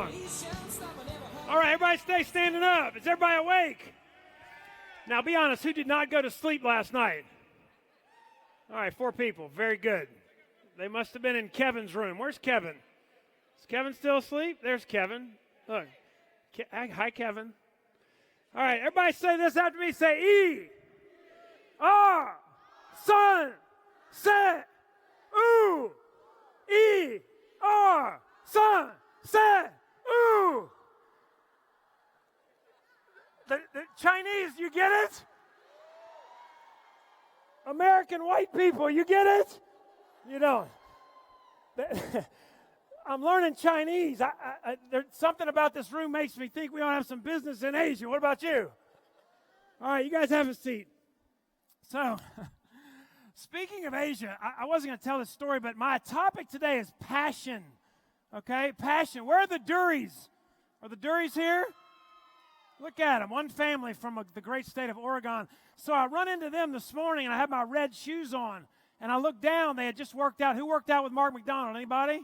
on. All right, everybody stay standing up. Is everybody awake? Now, be honest, who did not go to sleep last night? All right, 4 people. Very good. They must have been in Kevin's room. Where's Kevin? Is Kevin still asleep? There's Kevin. Look. Hi, Kevin. All right, everybody say this after me. Say E, R, sun, set, ooh. E, R, sun, set, ooh. The Chinese, you get it? American white people, you get it? You don't. I'm learning Chinese. There's something about this room makes me think we ought to have some business in Asia. What about you? All right, you guys have a seat. So, speaking of Asia, I wasn't going to tell this story, but my topic today is passion. Okay, passion. Where are the Duries? Are the Duries here? Look at them, one family from the great state of Oregon. So I run into them this morning, and I had my red shoes on. And I looked down, they had just worked out. Who worked out with Mark McDonald? Anybody?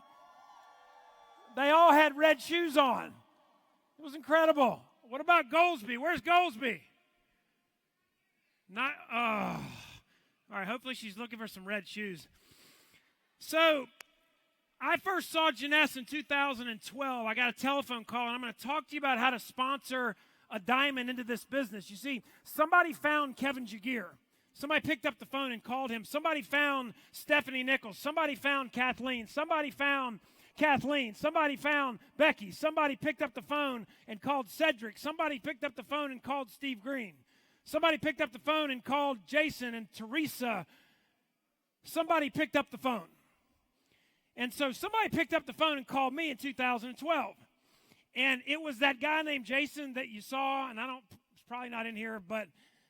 They all had red shoes on. It was incredible. What about Goldsby? Where's Goldsby? Not, all right, hopefully she's looking for some red shoes. So I first saw Janess in 2012. I got a telephone call, and I'm going to talk to you about how to sponsor a diamond into this business. You see, somebody found Kevin Jagir. Somebody picked up the phone and called him. Somebody found Stephanie Nichols. Somebody found Kathleen. Somebody found Kathleen. Somebody found Becky. Somebody picked up the phone and called Cedric. Somebody picked up the phone and called Steve Green. Somebody picked up the phone and called Jason and Teresa. Somebody picked up the phone. And so somebody picked up the phone and called me in 2012. And it was that guy named Jason that you saw, and he's probably not in here, but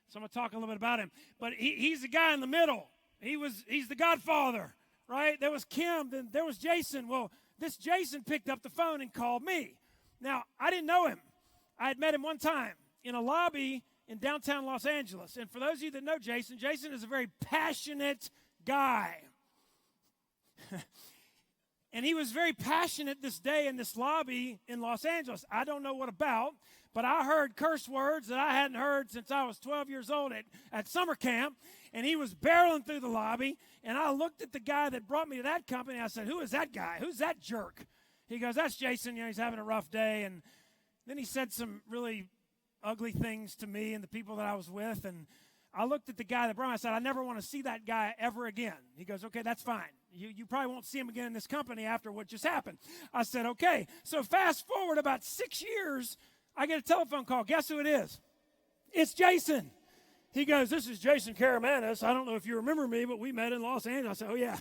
so I'm going to talk a little bit about him. But he's the guy in the middle. He's the godfather, right? There was Kim, then there was Jason. Well, this Jason picked up the phone and called me. Now, I didn't know him. I had met him one time in a lobby in downtown Los Angeles. And for those of you that know Jason, Jason is a very passionate guy. And he was very passionate this day in this lobby in Los Angeles. I don't know what about, but I heard curse words that I hadn't heard since I was 12 years old at summer camp. And he was barreling through the lobby. And I looked at the guy that brought me to that company. I said, who is that guy? Who's that jerk? He goes, that's Jason. You know, he's having a rough day. And then he said some really ugly things to me and the people that I was with. And I looked at the guy that brought me. I said, I never want to see that guy ever again. He goes, okay, that's fine. You probably won't see him again in this company after what just happened. I said, okay. So fast forward about 6 years, I get a telephone call. Guess who it is? It's Jason. He goes, this is Jason Karamanis. I don't know if you remember me, but we met in Los Angeles. I said, oh, yeah.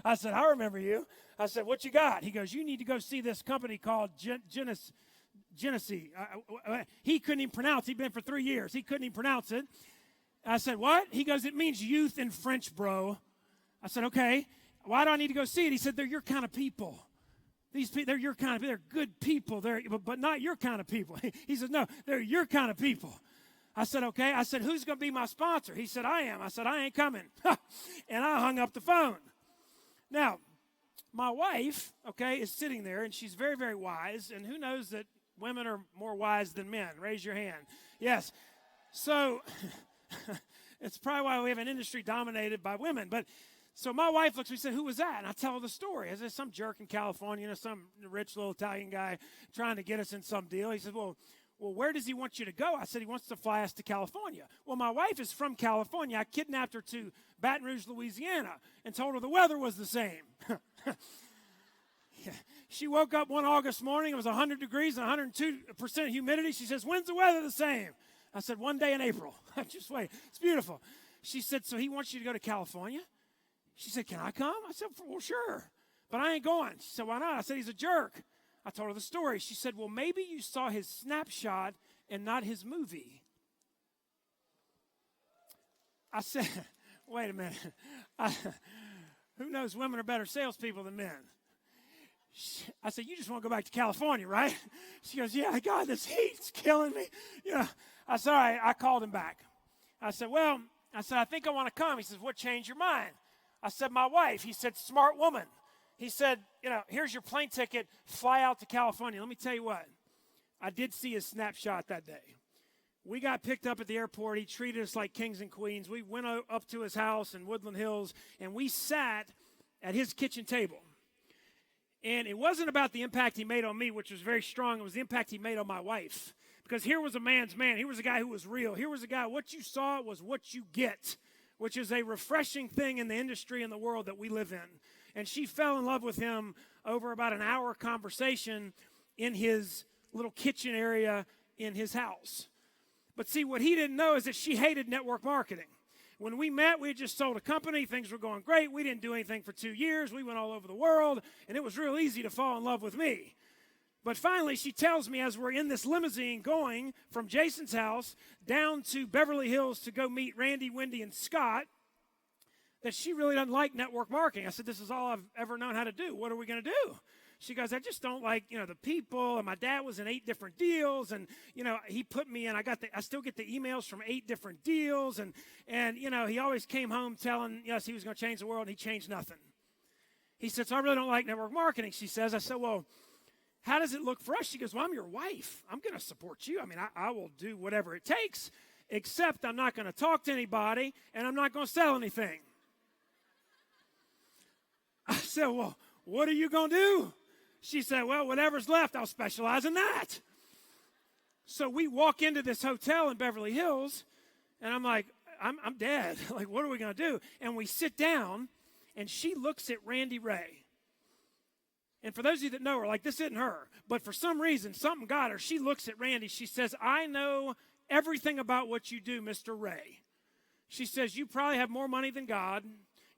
I said, I remember you. I said, what you got? He goes, you need to go see this company called Genesee. He couldn't even pronounce it. He'd been for 3 years. He couldn't even pronounce it. I said, what? He goes, it means youth in French, bro. I said, okay. Why do I need to go see it? He said, they're your kind of people. These people, they're your kind of people. They're good people, but not your kind of people. He said, no, they're your kind of people. I said, okay. I said, who's going to be my sponsor? He said, I am. I said, I ain't coming. And I hung up the phone. Now, my wife, okay, is sitting there, and she's very, very wise. And who knows that women are more wise than men? Raise your hand. Yes. So it's probably why we have an industry dominated by women. But so my wife looks at me and said, who was that? And I tell her the story. I said, some jerk in California, some rich little Italian guy trying to get us in some deal. He said, well, where does he want you to go? I said, he wants to fly us to California. Well, my wife is from California. I kidnapped her to Baton Rouge, Louisiana, and told her the weather was the same. Yeah. She woke up one August morning. It was 100 degrees and 102% humidity. She says, when's the weather the same? I said, one day in April. Just wait. It's beautiful. She said, so he wants you to go to California? She said, can I come? I said, well, sure. But I ain't going. She said, why not? I said, he's a jerk. I told her the story. She said, well, maybe you saw his snapshot and not his movie. I said, wait a minute. Who knows women are better salespeople than men? I said, you just want to go back to California, right? She goes, yeah, God, this heat's killing me. Yeah. I said, all right. I called him back. I said, I think I want to come. He says, what changed your mind? I said, my wife. He said, smart woman. he said, here's your plane ticket, fly out to California. Let me tell you what, I did see his snapshot that day. We got picked up at the airport. He treated us like kings and queens. We went up to his house in Woodland Hills, and we sat at his kitchen table. And it wasn't about the impact he made on me, which was very strong. It was the impact he made on my wife. Because here was a man's man. Here was a guy who was real. Here was a guy, what you saw was what you get, which is a refreshing thing in the industry and the world that we live in. And she fell in love with him over about an hour conversation in his little kitchen area in his house. But see, what he didn't know is that she hated network marketing. When we met, we had just sold a company. Things were going great. We didn't do anything for 2 years. We went all over the world, and it was real easy to fall in love with me. But finally, she tells me as we're in this limousine going from Jason's house down to Beverly Hills to go meet Randy, Wendy, and Scott, that she really doesn't like network marketing. I said, this is all I've ever known how to do. What are we going to do? She goes, I just don't like, the people, and my dad was in 8 different deals, and, he put me in, I still get the emails from 8 different deals, and he always came home telling us he was going to change the world, and he changed nothing. He said, so I really don't like network marketing, she says. I said, well, how does it look for us? She goes, well, I'm your wife. I'm going to support you. I mean, I will do whatever it takes, except I'm not going to talk to anybody, and I'm not going to sell anything. I said, well, what are you going to do? She said, well, whatever's left, I'll specialize in that. So we walk into this hotel in Beverly Hills, and I'm like, I'm dead. Like, what are we going to do? And we sit down, and she looks at Randy Ray. And for those of you that know her, like, this isn't her. But for some reason, something got her. She looks at Randy. She says, I know everything about what you do, Mr. Ray. She says, you probably have more money than God.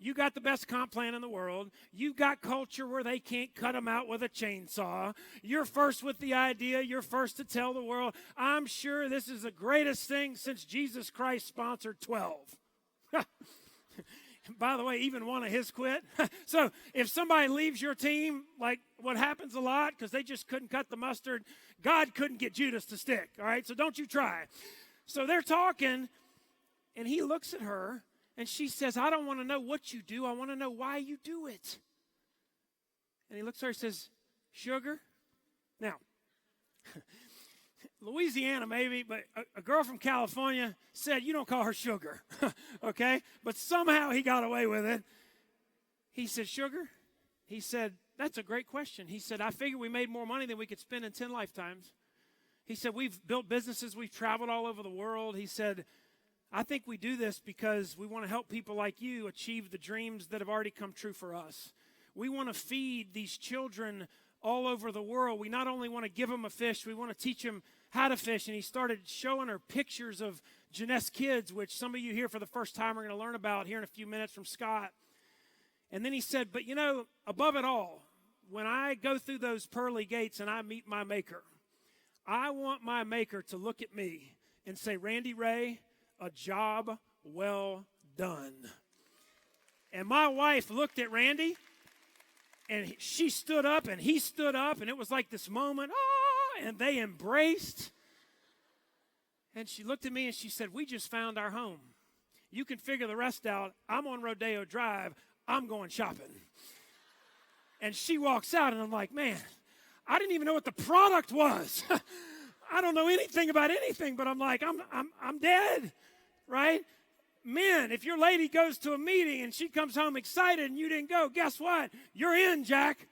You got the best comp plan in the world. You got culture where they can't cut them out with a chainsaw. You're first with the idea. You're first to tell the world. I'm sure this is the greatest thing since Jesus Christ sponsored 12. By the way, even one of his quit. So if somebody leaves your team, like what happens a lot, because they just couldn't cut the mustard, God couldn't get Judas to stick, all right? So don't you try. So they're talking, and he looks at her, and she says, I don't want to know what you do. I want to know why you do it. And he looks at her and says, sugar? Now, Louisiana maybe, but a girl from California said, you don't call her sugar, okay? But somehow he got away with it. He said, sugar? He said, that's a great question. He said, I figure we made more money than we could spend in 10 lifetimes. He said, we've built businesses. We've traveled all over the world. He said, I think we do this because we want to help people like you achieve the dreams that have already come true for us. We want to feed these children all over the world. We not only want to give them a fish, we want to teach them how to fish. And he started showing her pictures of Jeunesse Kids, which some of you here for the first time are going to learn about here in a few minutes from Scott. And then he said, but above it all, when I go through those pearly gates and I meet my maker, I want my maker to look at me and say, Randy Ray, a job well done. And my wife looked at Randy, and she stood up, and he stood up, and it was like this moment, and they embraced. And she looked at me, and she said, we just found our home. You can figure the rest out. I'm on Rodeo Drive. I'm going shopping. And she walks out, and I'm like, man, I didn't even know what the product was. I don't know anything about anything, but I'm like, I'm dead. Right? Men, if your lady goes to a meeting and she comes home excited and you didn't go, guess what? You're in, Jack.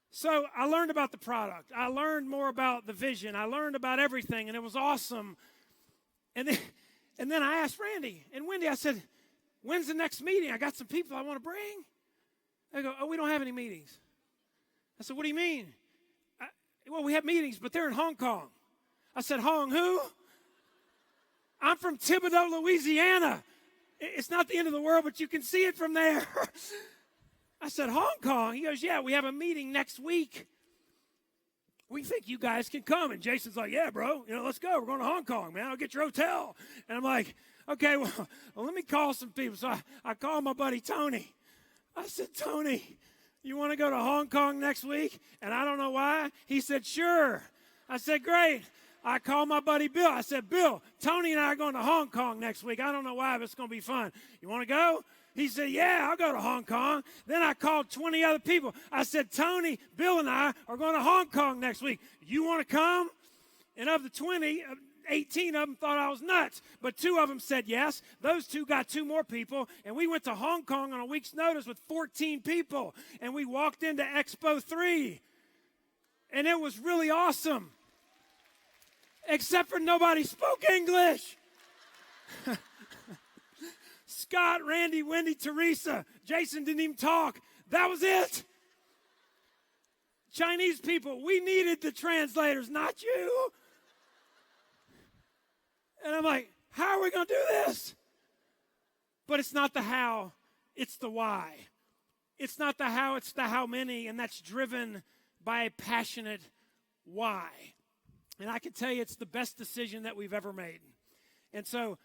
So I learned about the product. I learned more about the vision. I learned about everything, and it was awesome. And then I asked Randy and Wendy, I said, when's the next meeting? I got some people I want to bring. They go, oh, we don't have any meetings. I said, what do you mean? Well, we have meetings, but they're in Hong Kong. I said, Hong who? I'm from Thibodaux, Louisiana. It's not the end of the world, but you can see it from there. I said, Hong Kong? He goes, yeah, we have a meeting next week. We think you guys can come. And Jason's like, yeah, bro, let's go. We're going to Hong Kong, man. I'll get your hotel. And I'm like, okay, well let me call some people. So I called my buddy Tony. I said, Tony, you want to go to Hong Kong next week? And I don't know why. He said, sure. I said, great. I called my buddy Bill. I said, Bill, Tony and I are going to Hong Kong next week. I don't know why, but it's going to be fun. You want to go? He said, yeah, I'll go to Hong Kong. Then I called 20 other people. I said, Tony, Bill, and I are going to Hong Kong next week. You want to come? And of the 20, 18 of them thought I was nuts. But 2 of them said yes. Those 2 got 2 more people. And we went to Hong Kong on a week's notice with 14 people. And we walked into Expo 3. And it was really awesome. Except for nobody spoke English. Scott, Randy, Wendy, Teresa, Jason didn't even talk. That was it. Chinese people, we needed the translators, not you. And I'm like, how are we going to do this? But it's not the how, it's the why. It's not the how, it's the how many, and that's driven by a passionate why. And I can tell you it's the best decision that we've ever made. And so,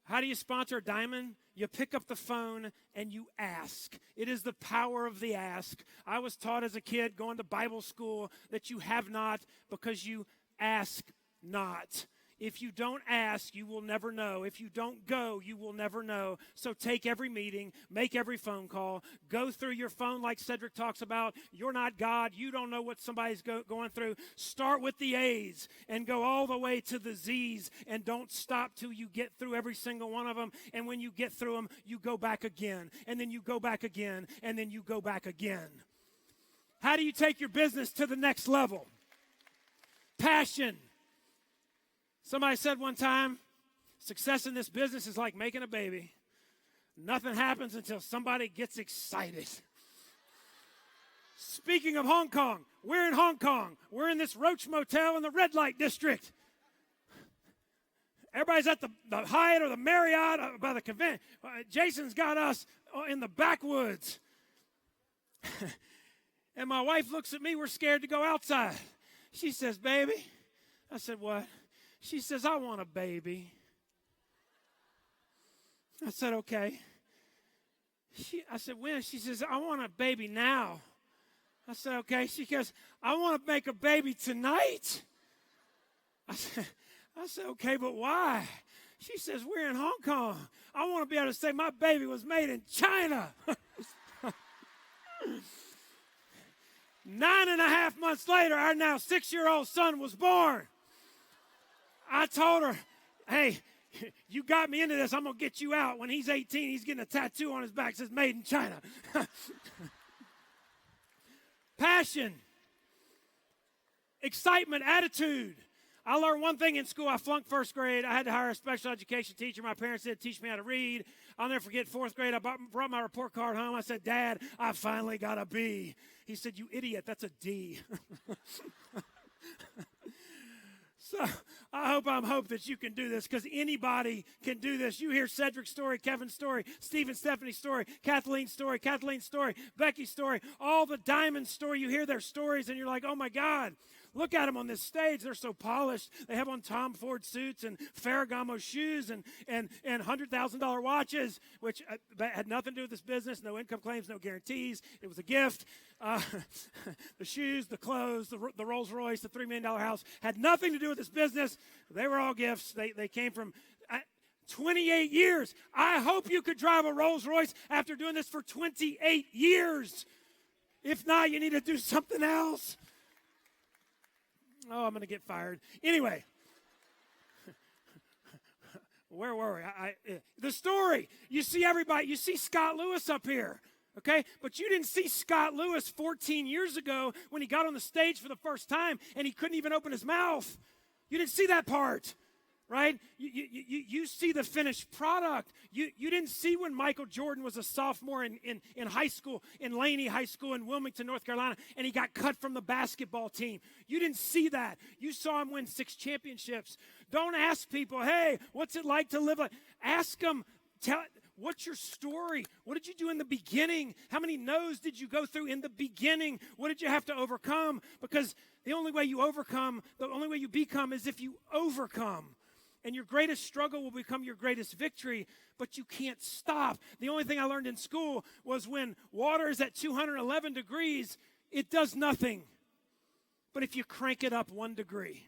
how do you sponsor a diamond? You pick up the phone and you ask. It is the power of the ask. I was taught as a kid going to Bible school that you have not because you ask not. If you don't ask, you will never know. If you don't go, you will never know. So take every meeting, make every phone call, go through your phone like Cedric talks about. You're not God. You don't know what somebody's going through. Start with the A's and go all the way to the Z's and don't stop till you get through every single one of them. And when you get through them, you go back again. And then you go back again. And then you go back again. How do you take your business to the next level? Passion. Somebody said one time, success in this business is like making a baby. Nothing happens until somebody gets excited. Speaking of Hong Kong, we're in Hong Kong. We're in this Roach Motel in the red light district. Everybody's at the Hyatt or the Marriott by the convention. Jason's got us in the backwoods. And my wife looks at me, we're scared to go outside. She says, baby. I said, what? She says, I want a baby. I said, okay. I said, when? She says, I want a baby now. I said, okay. She goes, I want to make a baby tonight. I said, okay, but why? She says, we're in Hong Kong. I want to be able to say my baby was made in China. 9.5 months later, our now 6-year-old son was born. I told her, hey, you got me into this. I'm going to get you out. When he's 18, he's getting a tattoo on his back that says made in China. Passion, excitement, attitude. I learned one thing in school. I flunked first grade. I had to hire a special education teacher. My parents did teach me how to read. I'll never forget fourth grade. I brought my report card home. I said, Dad, I finally got a B. He said, you idiot, that's a D. So I hope that you can do this because anybody can do this. You hear Cedric's story, Kevin's story, Steve and Stephanie's story, Kathleen's story, Becky's story, all the Diamond story. You hear their stories and you're like, oh my God, look at them on this stage. They're so polished. They have on Tom Ford suits and Ferragamo shoes and $100,000 watches, which had nothing to do with this business. No income claims, no guarantees. It was a gift. The shoes, the clothes, the Rolls Royce, the $3 million house had nothing to do with this business. They were all gifts. They came from 28 years. I hope you could drive a Rolls Royce after doing this for 28 years. If not, you need to do something else. Oh, I'm going to get fired. Anyway, where were we? The story. You see everybody. You see Scott Lewis up here. Okay, but you didn't see Scott Lewis 14 years ago when he got on the stage for the first time and he couldn't even open his mouth. You didn't see that part, right? You see the finished product. You didn't see when Michael Jordan was a sophomore in high school, in Laney High School in Wilmington, North Carolina, and he got cut from the basketball team. You didn't see that. You saw him win 6 championships. Don't ask people, hey, what's it like to live like? Ask them, what's your story? What did you do in the beginning? How many no's did you go through in the beginning? What did you have to overcome? Because the only way you overcome, the only way you become is if you overcome. And your greatest struggle will become your greatest victory, but you can't stop. The only thing I learned in school was when water is at 211 degrees, it does nothing. But if you crank it up 1 degree,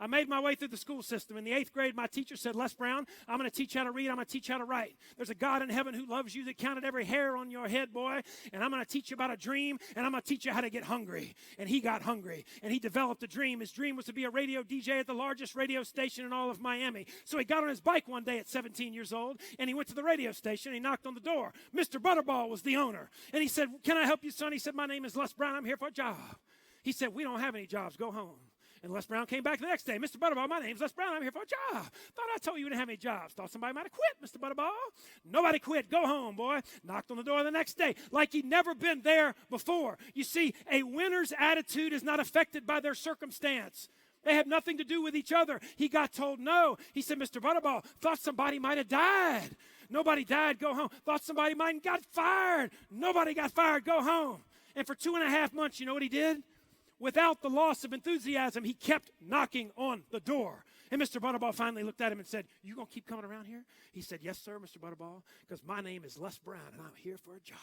I made my way through the school system. In the 8th grade, my teacher said, Les Brown, I'm going to teach you how to read. I'm going to teach you how to write. There's a God in heaven who loves you that counted every hair on your head, boy. And I'm going to teach you about a dream, and I'm going to teach you how to get hungry. And he got hungry, and he developed a dream. His dream was to be a radio DJ at the largest radio station in all of Miami. So he got on his bike one day at 17 years old, and he went to the radio station, and he knocked on the door. Mr. Butterball was the owner. And he said, can I help you, son? He said, my name is Les Brown. I'm here for a job. He said, we don't have any jobs. Go home. And Les Brown came back the next day. Mr. Butterball, my name's Les Brown. I'm here for a job. Thought I told you didn't have any jobs. Thought somebody might have quit, Mr. Butterball. Nobody quit. Go home, boy. Knocked on the door the next day like he'd never been there before. You see, a winner's attitude is not affected by their circumstance. They have nothing to do with each other. He got told no. He said, Mr. Butterball, thought somebody might have died. Nobody died. Go home. Thought somebody might have got fired. Nobody got fired. Go home. And for 2.5 months, you know what he did? Without the loss of enthusiasm, he kept knocking on the door. And Mr. Butterball finally looked at him and said, you going to keep coming around here? He said, yes, sir, Mr. Butterball, because my name is Les Brown, and I'm here for a job.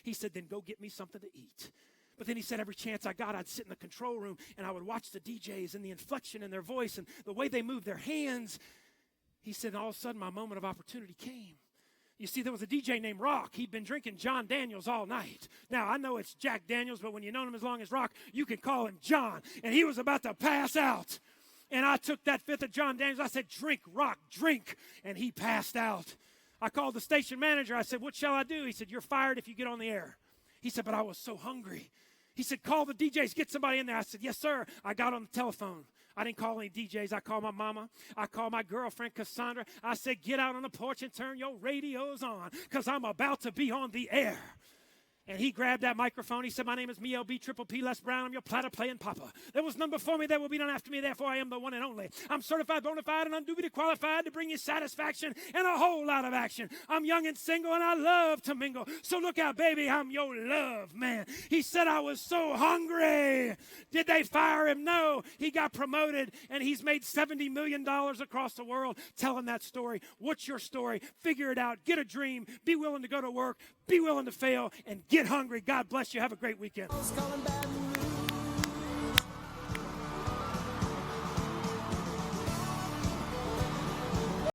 He said, then go get me something to eat. But then he said every chance I got, I'd sit in the control room, and I would watch the DJs and the inflection in their voice and the way they moved their hands. He said, and all of a sudden, my moment of opportunity came. You see, there was a DJ named Rock. He'd been drinking John Daniels all night. Now, I know it's Jack Daniels, but when you've known him as long as Rock, you can call him John. And he was about to pass out. And I took that fifth of John Daniels. I said, drink, Rock, drink. And he passed out. I called the station manager. I said, what shall I do? He said, you're fired if you get on the air. He said, but I was so hungry. He said, call the DJs, get somebody in there. I said, yes, sir. I got on the telephone. I didn't call any DJs. I called my mama. I called my girlfriend, Cassandra. I said, get out on the porch and turn your radios on because I'm about to be on the air. And he grabbed that microphone. He said, my name is M.E.L.B. Triple P Les Brown. I'm your platter playing papa. There was none before me. There will be none after me. Therefore, I am the one and only. I'm certified, bona fide, and undubitably qualified to bring you satisfaction and a whole lot of action. I'm young and single, and I love to mingle. So look out, baby. I'm your love man. He said I was so hungry. Did they fire him? No. He got promoted, and he's made $70 million across the world telling that story. What's your story? Figure it out. Get a dream. Be willing to go to work. Be willing to fail, and get hungry. God bless you. Have a great weekend.